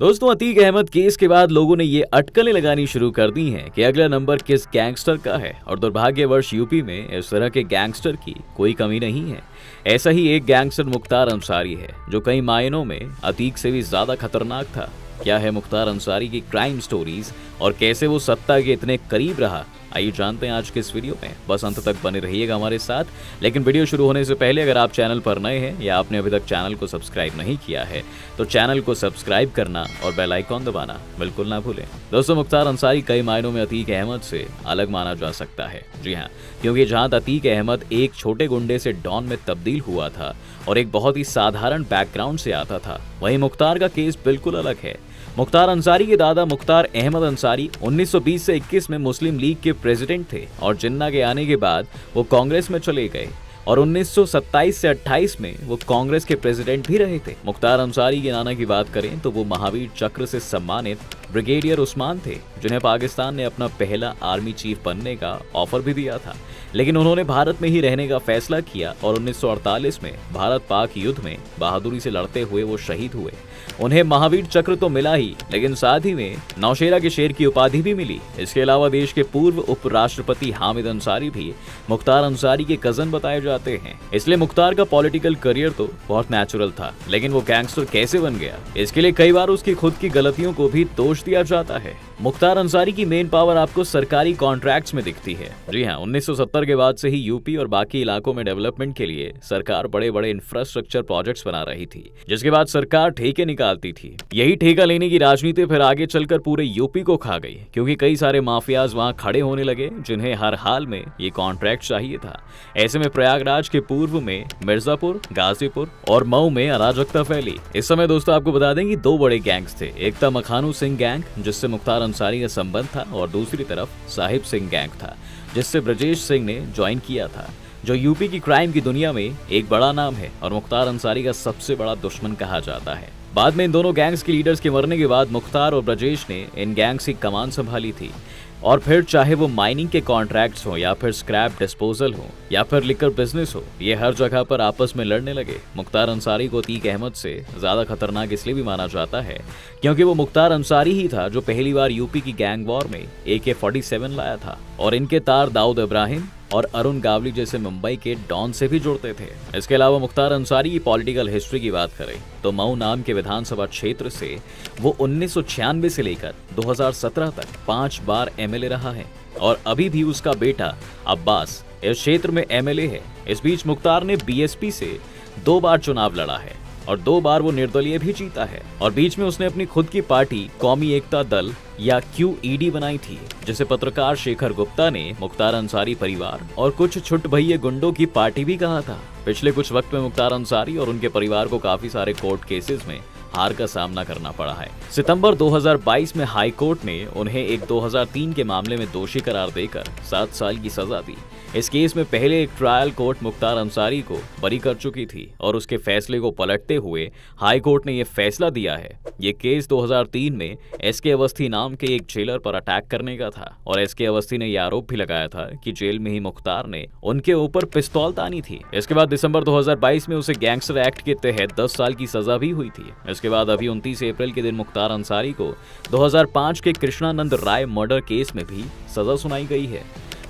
दोस्तों, अतीक अहमद केस के बाद लोगों ने ये अटकलें लगानी शुरू कर दी हैं कि अगला नंबर किस गैंगस्टर का है। और दुर्भाग्यवश यूपी में इस तरह के गैंगस्टर की कोई कमी नहीं है। ऐसा ही एक गैंगस्टर मुख्तार अंसारी है, जो कई मायनों में अतीक से भी ज्यादा खतरनाक था। क्या है मुख्तार अंसारी की क्राइम स्टोरीज और कैसे वो सत्ता के इतने करीब रहा, आइए जानते हैं आज के इस वीडियो में। बस अंत तक बने रहिएगा हमारे साथ। लेकिन वीडियो शुरू होने से पहले अगर आप चैनल पर नए हैं या आपने अभी तक चैनल को सब्सक्राइब नहीं किया है तो चैनल को सब्सक्राइब करना और बेल आइकॉन दबाना बिल्कुल ना भूलें। दोस्तों, मुख्तार अंसारी कई मायनों में अतीक अहमद से अलग माना जा सकता है। जी हाँ, क्योंकि जहां अतीक अहमद एक छोटे गुंडे से डॉन में तब्दील हुआ था और एक बहुत ही साधारण बैकग्राउंड से आता था, वहीं मुख्तार का केस बिल्कुल अलग है। मुख्तार अंसारी के दादा मुख्तार अहमद अंसारी 1920 से 21 में मुस्लिम लीग के प्रेसिडेंट थे और जिन्ना के आने के बाद वो कांग्रेस में चले गए और 1927 से 28 में वो कांग्रेस के प्रेसिडेंट भी रहे थे। मुख्तार अंसारी के नाना की बात करें तो वो महावीर चक्र से सम्मानित ब्रिगेडियर उस्मान थे, जिन्हें पाकिस्तान ने अपना पहला आर्मी चीफ बनने का ऑफर भी दिया था। लेकिन उन्होंने भारत में ही रहने का फैसला किया और 1948 में भारत पाक युद्ध में बहादुरी से लड़ते हुए वो शहीद हुए। उन्हें महावीर चक्र तो मिला ही, लेकिन साथ ही में नौशेरा के शेर की उपाधि भी मिली। इसके अलावा देश के पूर्व उपराष्ट्रपति हामिद अंसारी भी मुख्तार अंसारी के कजन बताए जाते हैं। इसलिए मुख्तार का पॉलिटिकल करियर तो बहुत नेचुरल था, लेकिन वो गैंगस्टर कैसे बन गया, इसके लिए कई बार उसकी खुद की गलतियों को भी दोष दिया जाता है। मुख्तार अंसारी की मेन पावर आपको सरकारी कॉन्ट्रैक्ट्स में दिखती है। जी हाँ, 1970 के बाद से ही यूपी और बाकी इलाकों में डेवलपमेंट के लिए सरकार बड़े बड़े इंफ्रास्ट्रक्चर प्रोजेक्ट्स बना रही थी, जिसके बाद सरकार ठेके निकालती थी। यही ठेका लेने की राजनीति फिर आगे चलकर पूरे यूपी को खा गई, क्योंकि कई सारे माफियाज वहां खड़े होने लगे जिन्हें हर हाल में ये कॉन्ट्रैक्ट चाहिए था। ऐसे में प्रयागराज के पूर्व में मिर्जापुर, गाजीपुर और मऊ में अराजकता फैली। इस समय दोस्तों आपको बता दें कि दो बड़े गैंग्स थे। एक था मखानू सिंह गैंग, जिससे मुख्तार अंसारी का संबंध था, और दूसरी तरफ साहिब सिंह गैंग था, जिससे ब्रजेश सिंह ने ज्वाइन किया था, जो यूपी की क्राइम की दुनिया में एक बड़ा नाम है और मुख्तार अंसारी का सबसे बड़ा दुश्मन कहा जाता है। बाद में इन दोनों गैंग्स के लीडर्स के मरने के बाद मुख्तार और ब्रजेश ने इन गैंग्स की कमान संभाली थी। और फिर चाहे वो माइनिंग के कॉन्ट्रैक्ट्स हो या फिर स्क्रैप डिस्पोजल हो या फिर लिकर बिजनेस हो, ये हर जगह पर आपस में लड़ने लगे। मुख्तार अंसारी को अतीक अहमद से ज्यादा खतरनाक इसलिए भी माना जाता है क्योंकि वो मुख्तार अंसारी ही था जो पहली बार यूपी की गैंग वॉर में AK-47 लाया था, और इनके तार दाऊद इब्राहिम और अरुण गावली जैसे मुंबई के डॉन से भी जुड़ते थे। इसके अलावा मुख्तार अंसारी की पॉलिटिकल हिस्ट्री की बात करें तो मऊ नाम के विधानसभा क्षेत्र से वो 1996 से लेकर 2017 तक 5 बार MLA रहा है और अभी भी उसका बेटा अब्बास इस क्षेत्र में MLA है। इस बीच मुख्तार ने BSP से 2 बार चुनाव लड़ा है और 2 बार वो निर्दलीय भी जीता है, और बीच में उसने अपनी खुद की पार्टी कौमी एकता दल या QED बनाई थी, जिसे पत्रकार शेखर गुप्ता ने मुख्तार अंसारी परिवार और कुछ छुट भइये गुंडों की पार्टी भी कहा था। पिछले कुछ वक्त में मुख्तार अंसारी और उनके परिवार को काफी सारे कोर्ट केसेस में हार का सामना करना पड़ा है। सितंबर 2022 में हाई कोर्ट ने उन्हें एक 2003 के मामले में दोषी करार देकर 7 साल की सजा दी। इस केस में पहले एक ट्रायल कोर्ट मुख्तार अंसारी को बरी कर चुकी थी और उसके फैसले को पलटते हुए हाई कोर्ट ने यह फैसला दिया है। ये केस 2003 में SK अवस्थी नाम के एक जेलर पर अटैक करने का था और SK अवस्थी ने यह आरोप भी लगाया था कि जेल में ही मुख्तार ने उनके ऊपर पिस्तौल तानी थी। इसके बाद दिसंबर 2022 में उसे गैंगस्टर एक्ट के तहत 10 साल की सजा भी हुई थी। इसके बाद अभी 29 अप्रैल के दिन मुख्तार अंसारी को 2005 के कृष्णानंद राय मर्डर केस में भी सजा सुनाई गई है।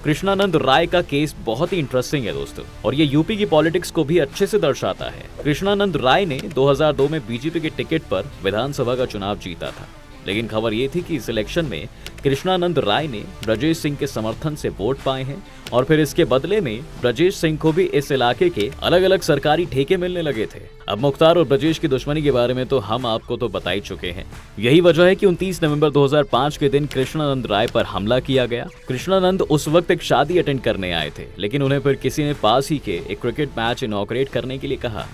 कृष्णानंद राय का केस बहुत ही इंटरेस्टिंग है दोस्तों, और ये यूपी की पॉलिटिक्स को भी अच्छे से दर्शाता है। कृष्णानंद राय ने 2002 में बीजेपी के टिकट पर विधानसभा का चुनाव जीता था, लेकिन खबर ये थी कि इस इलेक्शन में कृष्णानंद राय ने ब्रजेश सिंह के समर्थन से वोट पाए हैं और फिर इसके बदले में ब्रजेश सिंह को भी इस इलाके के अलग अलग सरकारी ठेके मिलने लगे थे। अब मुख्तार और ब्रजेश की दुश्मनी के बारे में तो हम आपको तो बता ही चुके हैं। यही वजह है कि 29 नवंबर 2005 के दिन कृष्णानंद राय पर हमला किया गया। कृष्णानंद उस वक्त एक शादी अटेंड करने आए थे, लेकिन उन्हें फिर किसी ने पास ही के एक क्रिकेट मैच इनॉग्रेट करने के लिए कहा।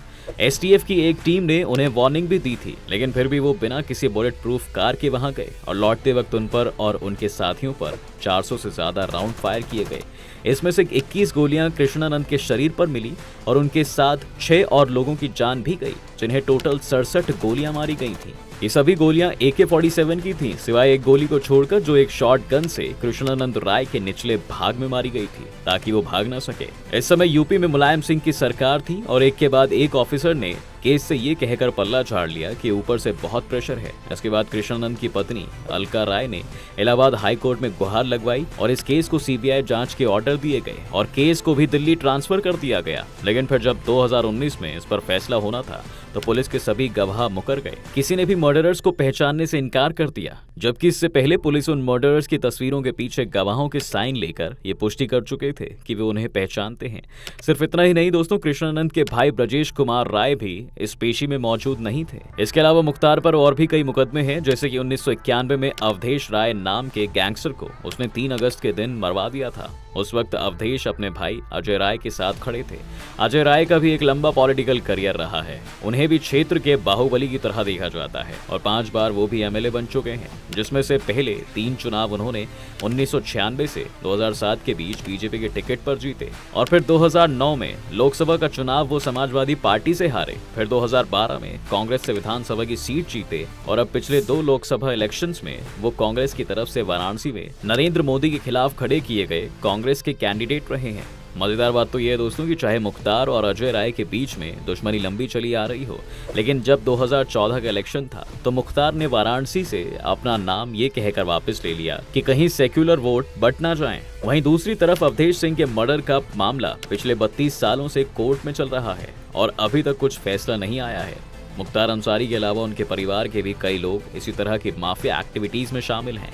STF की एक टीम ने उन्हें वार्निंग भी दी थी, लेकिन फिर भी वो बिना किसी बुलेट प्रूफ कार के वहां गए और लौटते वक्त उन पर और उनके साथियों पर 400 से ज्यादा राउंड फायर किए गए। इसमें से 21 गोलियां कृष्णानंद के शरीर पर मिली और उनके साथ 6 और लोगों की जान भी गई, जिन्हें टोटल 67 गोलियां मारी गई थी। ये सभी गोलियां AK-47 की थीं, सिवाय एक गोली को छोड़कर जो एक शॉट गन से कृष्णानंद राय के निचले भाग में मारी गई थी ताकि वो भाग ना सके। इस समय यूपी में मुलायम सिंह की सरकार थी और एक के बाद एक ऑफिसर ने केस से ये कहकर पल्ला झाड़ लिया कि ऊपर से बहुत प्रेशर है। इसके बाद कृष्णानंद की पत्नी अलका राय ने इलाहाबाद हाई कोर्ट में गुहार लगवाई और इस केस को सीबीआई जांच के ऑर्डर दिए गए और केस को भी दिल्ली ट्रांसफर कर दिया गया। लेकिन फिर जब 2019 में इस पर फैसला होना था तो पुलिस के सभी गवाह मुकर गए। किसी ने भी मर्डरर्स को पहचानने से इनकार कर दिया, जबकि इससे पहले पुलिस उन मर्डरर्स की तस्वीरों के पीछे गवाहों के साइन लेकर ये पुष्टि कर चुके थे कि वे उन्हें पहचानते हैं। सिर्फ इतना ही नहीं दोस्तों, कृष्णानंद के भाई ब्रजेश कुमार राय भी इस पेशी में मौजूद नहीं थे। इसके अलावा मुख्तार पर और भी कई मुकदमे हैं, जैसे कि 1991 में अवधेश राय नाम के गैंगस्टर को उसने 3 अगस्त के दिन मरवा दिया था। उस वक्त अवधेश अपने भाई अजय राय के साथ खड़े थे। अजय राय का भी एक लंबा पॉलिटिकल करियर रहा है। उन्हें भी क्षेत्र के बाहुबली की तरह देखा जाता है और 5 बार वो भी एमएलए बन चुके हैं, जिसमें से पहले 3 चुनाव उन्होंने 1996 से 2007 के बीच बीजेपी के टिकट पर जीते और फिर 2009 में लोकसभा का चुनाव वो समाजवादी पार्टी से हारे। फिर 2012 में कांग्रेस से विधानसभा की सीट जीते और अब पिछले 2 लोकसभा इलेक्शंस में वो कांग्रेस की तरफ से वाराणसी में नरेंद्र मोदी के खिलाफ खड़े किए गए कांग्रेस के कैंडिडेट रहे हैं। मजेदार बात तो यह है दोस्तों कि चाहे मुख्तार और अजय राय के बीच में दुश्मनी लंबी चली आ रही हो, लेकिन जब 2014 का इलेक्शन था तो मुख्तार ने वाराणसी से अपना नाम ये कहकर वापस ले लिया कि कहीं सेक्युलर वोट बट ना जाएं। वहीं दूसरी तरफ अवधेश सिंह के मर्डर का मामला पिछले 32 सालों से कोर्ट में चल रहा है और अभी तक कुछ फैसला नहीं आया है। मुख्तार अंसारी के अलावा उनके परिवार के भी कई लोग इसी तरह की माफिया एक्टिविटीज में शामिल हैं।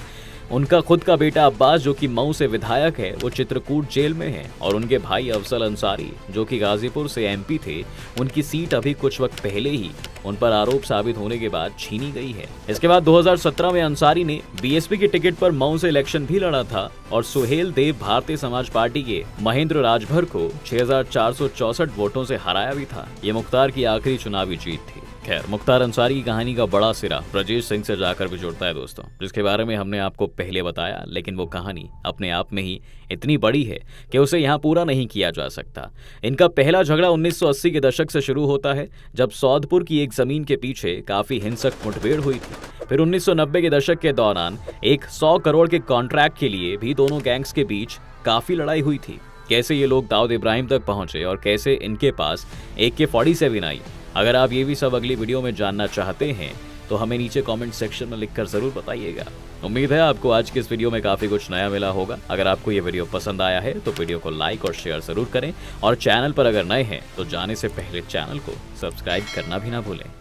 उनका खुद का बेटा अब्बास, जो कि मऊ से विधायक है, वो चित्रकूट जेल में है और उनके भाई अफजल अंसारी, जो कि गाजीपुर से एमपी थे, उनकी सीट अभी कुछ वक्त पहले ही उन पर आरोप साबित होने के बाद छीनी गई है। इसके बाद 2017 में अंसारी ने बीएसपी के टिकट पर मऊ से इलेक्शन भी लड़ा था और सुहेल देव भारतीय समाज पार्टी के महेंद्र राजभर को 6464 वोटों से हराया भी था। ये मुख्तार की आखिरी चुनावी जीत थी। खैर, मुख्तार अंसारी की कहानी का बड़ा सिरा ब्रजेश सिंह से जाकर भी जुड़ता है दोस्तों, जिसके बारे में हमने आपको पहले बताया, लेकिन वो कहानी अपने आप में ही इतनी बड़ी है कि उसे यहाँ पूरा नहीं किया जा सकता। इनका पहला झगड़ा 1980 के दशक से शुरू होता है, जब सौदपुर की एक जमीन के पीछे काफी हिंसक मुठभेड़ हुई थी। फिर 1990 के दशक के दौरान एक 100 करोड़ के कॉन्ट्रैक्ट के लिए भी दोनों गैंग्स के बीच काफी लड़ाई हुई थी। कैसे ये लोग दाऊद इब्राहिम तक पहुंचे और कैसे इनके पास AK-47 आई, अगर आप ये भी सब अगली वीडियो में जानना चाहते हैं तो हमें नीचे कमेंट सेक्शन में लिखकर जरूर बताइएगा। उम्मीद है आपको आज की इस वीडियो में काफी कुछ नया मिला होगा। अगर आपको ये वीडियो पसंद आया है तो वीडियो को लाइक और शेयर जरूर करें और चैनल पर अगर नए हैं तो जाने से पहले चैनल को सब्सक्राइब करना भी ना भूलें।